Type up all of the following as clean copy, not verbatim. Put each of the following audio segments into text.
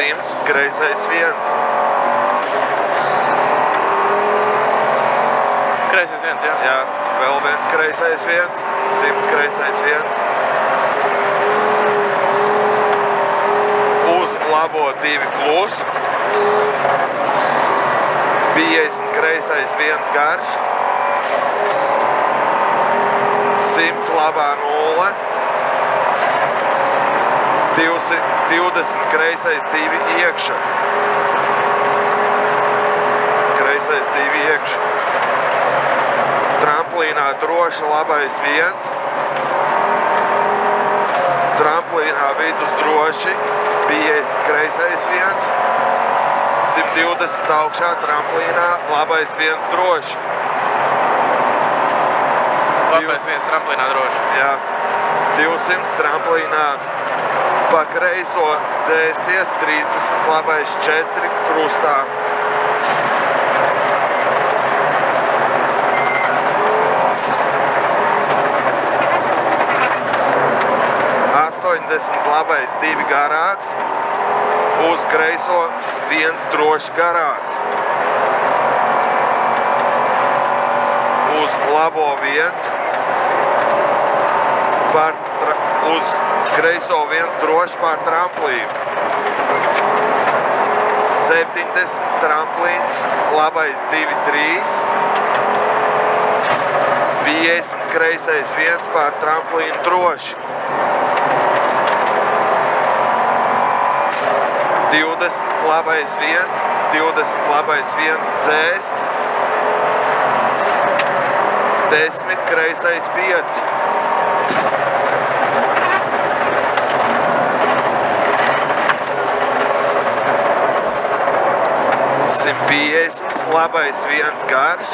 100, kreisais 1. Kreisais 1, jā? Jā, vēl viens kreisais 1, 100 kreisais 1. Uz labo 2 plus. 50 kreisais 1 garš. 100 labā 0. 20 kreisais 2 iekša. Kreisais 2 iekša. Tramplīnā droši labais 1. Tramplīnā vidus droši. 50 kreisais 1. 120 augšā tramplīnā labais 1 droši. Labais 1 tramplīnā droši. Jā. 200 tramplīnā pa kreiso dzēsties. 30 labais 4 krustā. 80 labais 2 garāks, uz kreiso 1 droši garāks. Uz labo 1, uz kreiso 1 droši pār tramplīnu. 70 tramplīns, labais 2, 3. 50 kreisais 1 pār tramplīnu droši. 20 labais 1, 20 labais 1 dzēst. 10 kreisais 5. 150 labais 1 garš.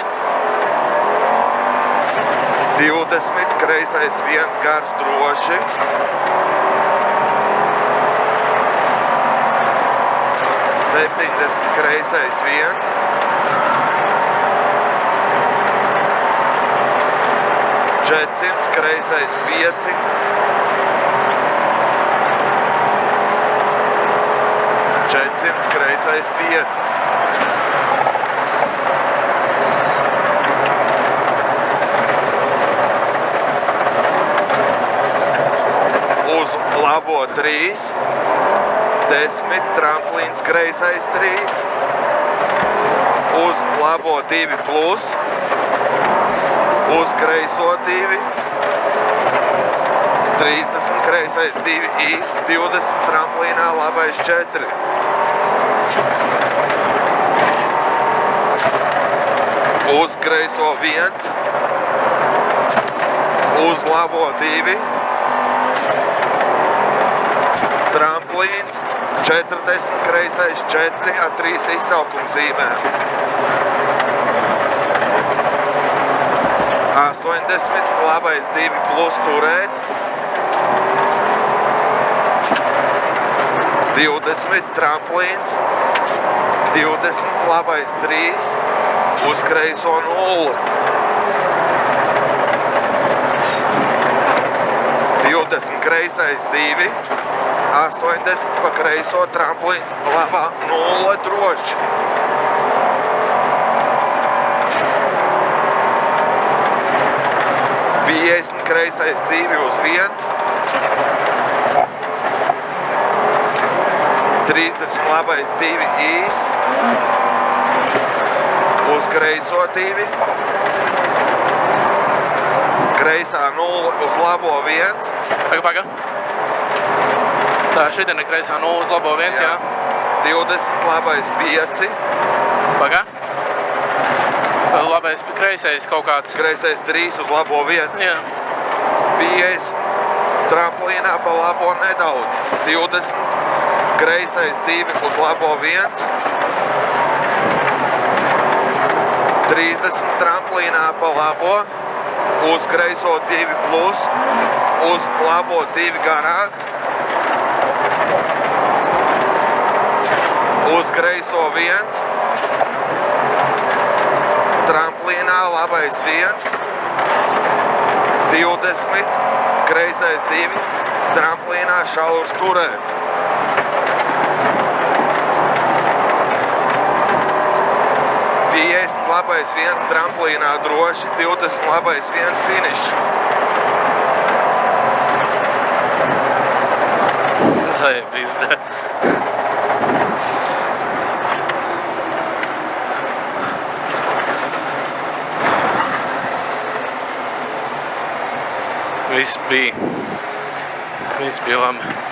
20 kreisais 1 garš droši. 70 kreisais 1. 400 kreisais 5. 400 kreisais 5. Uz labo 3. 10 tramplīns kreisais 3. Uz labo 2 plus. Uz kreiso 2. 30 kreisais 2 īs. 20 tramplīnā labais 4. Uz kreiso 1. Uz labo 2. Tramplīns, 40 kreisais 4 ar 3 izsaukuma zīmēm. 80 labais 2 plus turēt. 20 tramplīns, 20 labais 3 uz kreiso 0. 20 kreisais 2. 80 pa kreiso tramplīns, labā 0 droši. 50 kreisais 2 uz 1. 30 labais 2 īs. Uz kreiso 2. Kreisā 0 uz labo 1. Paga. Tā, šitien ir kreisā 0 uz labo 1, jā. 20 labais 5. Paga. Labais kreisais kaut kāds. Kreisais 3 uz labo 1. Jā. 50 tramplīnā pa labo nedaudz. 20 kreisais 2 uz labo 1. 30 tramplīnā pa labo. Uz kreiso 2 plus. Uz labo 2 garāks. Uz kreiso 1. Tramplīnā labais 1. 20. Kreisais 2. Tramplīnā šaurs turēt. labais 1 tramplīnā droši, 20 labais 1 finišs. Zajebies, bļa. Viss bija labi.